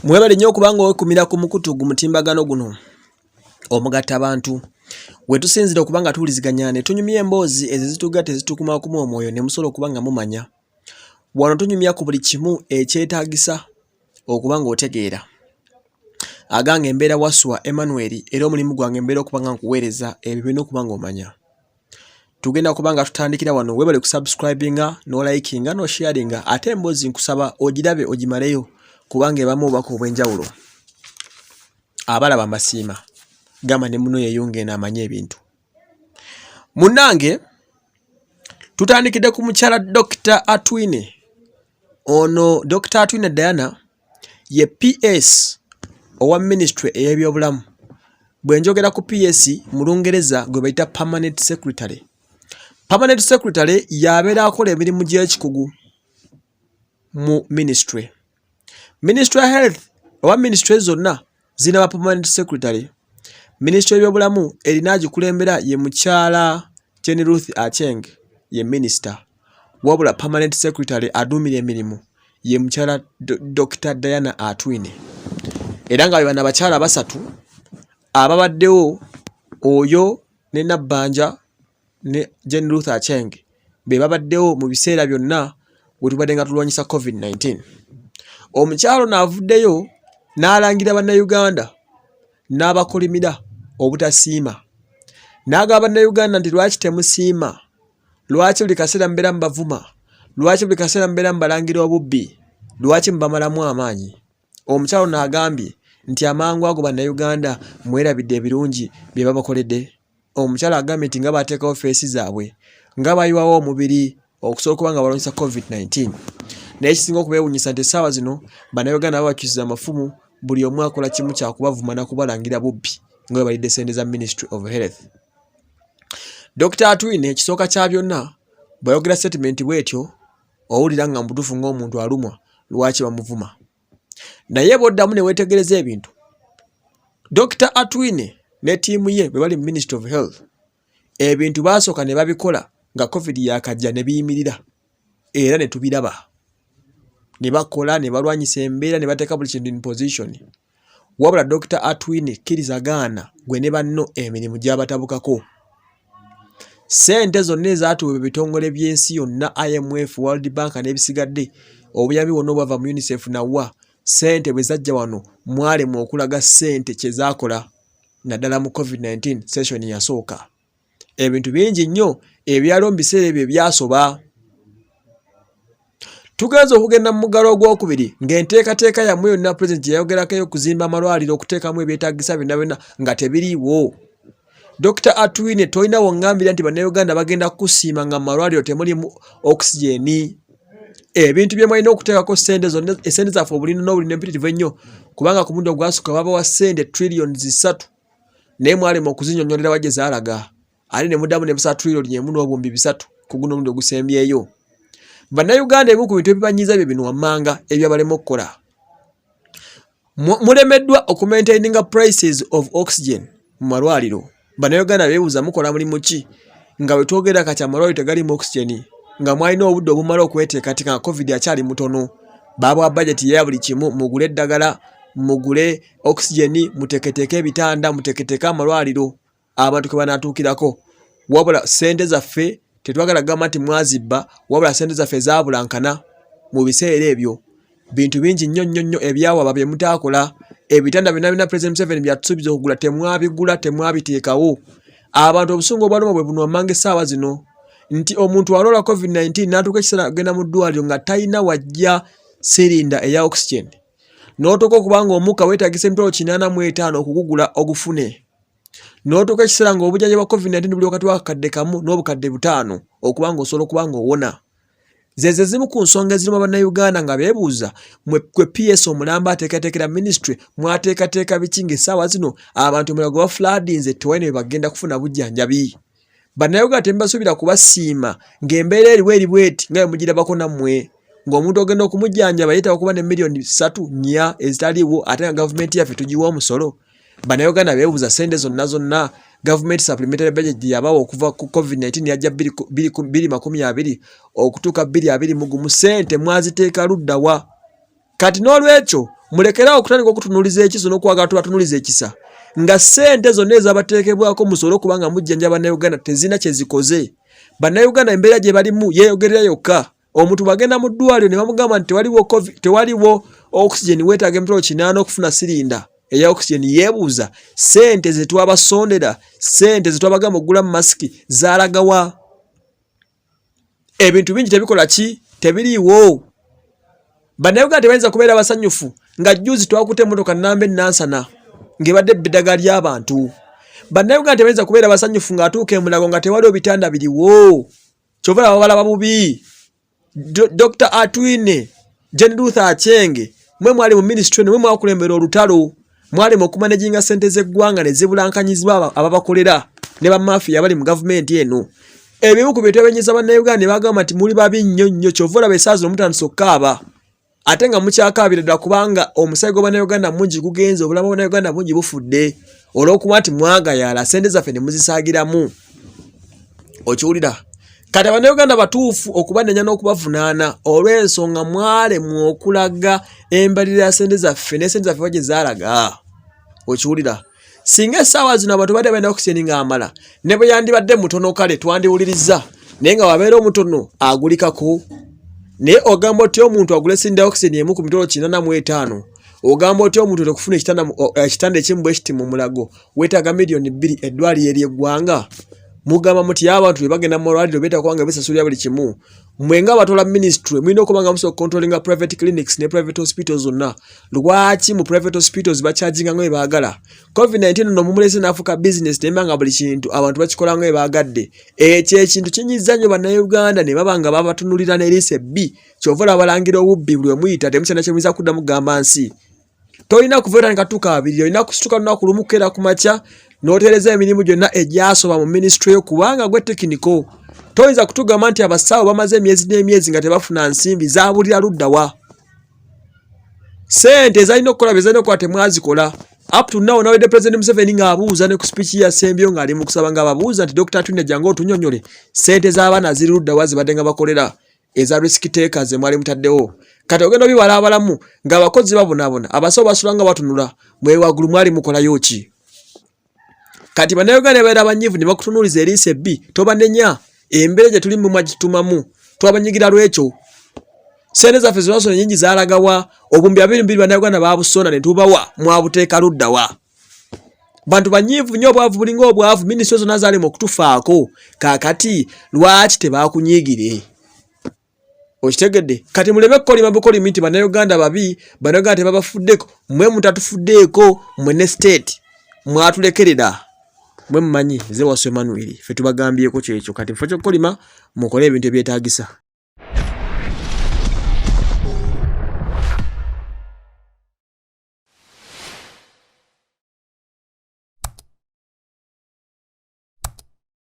Mwebale nnyo kubanga wekumira ku mukutu gumutimbagano guno omugatta abantu wetusinzira okubanga tuwuliziganya ne tunyumya emboozi ezitugatte zitukuma kuma omwoyo ne musobola okubanga mumanya wano tunyumya ku buli kimu ekyetaagisa okubanga otegeera agange embeera waswa Emmanuel era omulimu gwange embeera okubanga nkuweereza ebyo bino okubanga omanya tugenda kubanga tutandikira wano webale kusubscribinga no likinga no sharinga ate emboozi nkusaba ogirabe ogimaleyo kubanga ebamu obubaka obw'enjawulo abalaba mbasiima gamba ne muno yeyunge n'amanya ebintu munnange tutandikidde ku mukyala Dr. Atwine ono Dr. Atwine Diana ye PS owa ministry ey'ebyobulamu bwe njogera ku PS mu Lungereza gwe bayita permanent secretary yabeera akola emirimu gy'ekikugu mu ministry ya health owa ministry zonna zina ba permanent secretary. Ministry y'ebyobulamu erina agikulembera ye mukyala Jenny Ruth Acheng ye minister wabula permanent secretary adumira emirimu ye mukyala Dr. Diana Atwine era nga bana bakyala basatu ababaddewo oyo ne Nabbanja ne Jenny Ruth Acheng be babaddewo mu biseera byonna bwe tubadde nga tulwanyisa COVID-19. Omukyalo n'avuddeyo n'alangira bannayuganda n'abakolimira obutasiima n'agamba bannayuganda nti lwaki temusiima, lwaki buli kaseera mbeera mbavuma, lwaki buli kaseera mbeera mbalangira obubbi, lwaki mbamalamu amaanyi. Omukyalo n'agambye nti amangu ago bannayuganda mwerabidde ebirungi bye babakoledde. Omukyalo agambye nti nga bateekawo feesi zaabwe nga bayiwawo omubiri okusobola okuba nga balwanyisa COVID-19. Naye kisinga okubeewuunyisa nti essaawa zino bannayuganda babakyusiza amafumu buli omu akola kimu kya kubavuma na kubalangira bubbi nga balidde ssente za Ministry of Health. Dr. Atwine ekisooka kya byonna bwayogera statement bwetyo owulira nga mutuufu ng'omuntu alumwa lwaki bamuvuma. Naye bw'oddamu ne weetegereza ebintu Dr. Atwine ne ttiimu ye bwe bali mu Ministry of Health ebintu baasooka ne babikola nga COVID yakajja ne biyimirira era ne tubiraba. Ne bakola ne balwanyisa embeera ne bateeka buli kintu in position. Wabula Dr. Atwine kkiriza gaana gwe ne banno emirimu gy'abatabukako. Ssente zonna ezaatuweebwa ebitongole by'ensi yonna IMF, World Bank n'ebisigadde obuyambi bwonna obwava mu UNICEF nawa ssente bwe zajja wano mwalemu okulaga ssente kye zaakola naddala mu COVID-19 session yasooka. Ebintu bingi nnyo ebyaliwo mu biseera ebyo ebyasoba. Tugenze okugenda mu muggalo ogwokubiri ng'enteekateeka yammwe yonna Pulezidenti yayogerako okuzimba amalwaliro okuteekamu ebyetaagisa byonna nga tebiriiwo. Dr. Atwine tolina wongambira nti bannayuganda bagenda kusiima nga mu malwaliro temulimu oxygeni. Ebintu bye mwalina okuteekako ssente zonna essente zaffe obulina n'obulina empitirivu ennyo kubanga ku mulundi ogwasooka babawa ssente trillions 3 naye mwalema okuzinnyonnyolera wa gye zaalaga ate ne muddamu ne musala trillion emu n'obuwumbi 3 ku guno omulundi ogusembyeyo. Bannayuganda ebimu ku bintu ebibanyiza bye bino wammanga ebyabalema okukola. Mulemeddwa okumaintaininga prices of oxygen mu malwaliro. Bannayuganda beebuuza mukola mulimu ki nga bwe twogera kati amalwaliro tegalimu oxygen nga mwalina obudde obumala okweteekateeka nga COVID akyali mutono. Baabwa budget ya buli kimu mugule eddagala, mugule oxygen, muteeketeeke ebitanda, muteeketeeke amalwaliro abantu kwe banaatuukirako. Wabula ssente zaffe tetwagala gamba nti mwazibba wabula ssente zaffe zaabulankana mu biseera ebyo. Bintu bingi nnyo ebyawaba bye mutaakola. Ebitanda byonna President Museveni byatusuubiza okugula temwabigula, temwabiteekawo. Abantu obusungu obwaluma bwe buno wammanga essaawa zino nti omuntu alwala COVID-19 n'atuuka ekiseera agenda mu ddwaliro nga talina wajja sirinda eya oxygen. N'otuuka okubanga omukka weetaagisa emitwalo 85 okugugula ogufune. N'otuuka ekiseera ng'obujjanjabi bwa COVID-19 buli wakati w'akakadde kamu n'obukadde 5 okubanga osobola okubanga owona. Zeze zimu ku nsonga ezirimu abannayuganda nga beebuuza kwe PS omulamba ateekateekera ministry mwateekateeka biki ng'essaawa zino abantu omulala gwe bafulaadinze tewalina bye bagenda kufuna bujjanjabi. Bannayuganda temubasuubira kubasiima ng'embeera eriwo eri bweti nga bwe mugirabako nammwe ng'omuntu ogenda okumujjanjaba yeetaaga okuba ne million 3 nnya ezitaliiwo ate nga gavumenti yaffe tugiwa omusolo. Bannayuganda beebuuza ssente zonna government supplementary budget yabawo okuva ku COVID-19 yajja 2020 okutuuka 2021 ssente mwaziteeka luddawa. Kati n'olwekyo mulekerawo okutandika okutunuliza ekiso n'okwagala tubatunuliza ekisa nga sente zonna ezabateekebwako musolo okubanga mujjanja bannayuganda tezina kye zikoze. Bannayuganda embeera gye balimu yeeyogerera yokka. Omuntu bagenda mu ddwaliro ne bamugamba nti tewaliwo oxygen weetaaga emitwalo 8 okufuna sirinda eya oxygen. Yeebuuza sente ze twabasondera, sente ze twabagamba okugulamu masiki zaalagawa? Ebintu bingi tebikola ki? Tebiriiwo. Bannayuganda tebayinza kubeera basanyufu nga jjuzi twakute emmotoka nnamba ennansana ng'ebadde eddagala ly'abantu. Bannayuganda tebayinza kubeera basanyufu ng'atuuka e Mulago nga tewaliwo bitanda biriwo. Kyova ababalaba bubi. Dr. Atwine, Jane Luther Achenge, mwe mwali mu ministry mwe mwakulembera olutalo, mwali mu kumanaginga sente z'eggwanga ne zibulankanyizibwa ababakolera ne bamafiya abali mu gavumenti eno. Ebimu ku bintu ebinyisa bannayuganda ne bagamba nti muli babi nnyo kyova olaba essaazi omutandisa okkaaba. Ate nga mukyakaabira ddala kubanga omusaayi gw'Abannayuganda mungi gugenze, obulamu bw'Abannayuganda bungi bufudde olw'okuba nti mwagayala sente zaffe ne muzisaagiramu. Okiwulira? Kati Abannayuganda batuufu okubanenya n'okubavunaana olw'ensonga mwalemwa okulaga embalirira ya sente zaffe ne sente zaffe gye zaalaga. Okiwulira? Singa essaawa zino abantu badde balina oxygen ng'amala ne bwe yandibadde mutono kale twandiwuliriza, naye nga wabeera omutono agulikako. Naye ogamba otya omuntu agule sirinda oxygen emu ku mitwalo 85? Ogamba otya omuntu okufuna ekitanda ekimu bwe kiti mu Mulago weetaaga miliyoni 2 eddwaliro ery'eggwanga? Mugamba muti abantu bwe bagenda mu malwaliro beetaaga kubanga besasulira buli kimu. Mmwe nga abatola ministry mulina okuba nga musobola controllinga private clinics ne private hospitals zonna. Lwaki mu private hospitals bakyajinga nga bwe baagala? COVID-19 no mumulese n'afuuka business nemba nga buli kintu abantu bakikola nga bwe baagadde. Ekyo ekintu kinyizza nnyo Bannayuganda ne baba nga babatunulira ne liise ebbi. Kyova olabalangira obubbi buli omuyita temukyana kye muyinza kuddamu kugamba nsi. Tolina kuva otandika tuka abiri, olina kusituka lunaku lumu kukeera ku makya n'oteereza emirimu gyonna egyasoba mu ministry yo kubanga gwe tekiniko. Toyinza kutugamba nti abasawo bamaze emyezi n'emyezi nga tebafuna nsimbi zaabulira luddawa. Sente zalina okukola bye zalina okukola temwazikola. Up to now nawedde President Museveni ng'abuuza ne ku speech ya Sembyo ng'ali mu kusaba ng'ababuuza nti Dr. Atwine jangu otunyonyole sente z'abaana ziri luddawa zibadde nga bakolera eza risk takers mwali mutaddewo. Kati ogenda bibala abalamu ng'abakozi babonaabona abasawo basula nga batunula mwe waggulu mwali mukolayo ki? Kati Bannayuganda babeera banyiivu ne bakutunuuliza eriisa ebbi tobanenya. Embeera gye tulimu mwagitumamu twabanyigira lwekyo. Sente zaffe zonasona nyingi zaalagawa. Obumbi 22 Bannayuganda baabusona ne tubawa mwabuteeka luddawa. Bantu banyiivu nnyo obwavu bulinga obwavu. Minisitule zonna zaali mu kutufaako. Kaakati lwaki tebaakunyiigire? Okitegedde? Kati muleme kukolima bukolimi nti Bannayuganda babi, Bannayuganda tebabafuddeko. Mmwe mutatufuddeeko, mmwe ne state mwatulekerera. Mwe mmanyi nze Wasu Emmanuel ffe tubagambyeko kyekyo. Kati mufo ky'okukolima mukole ebintu ebyetaagisa.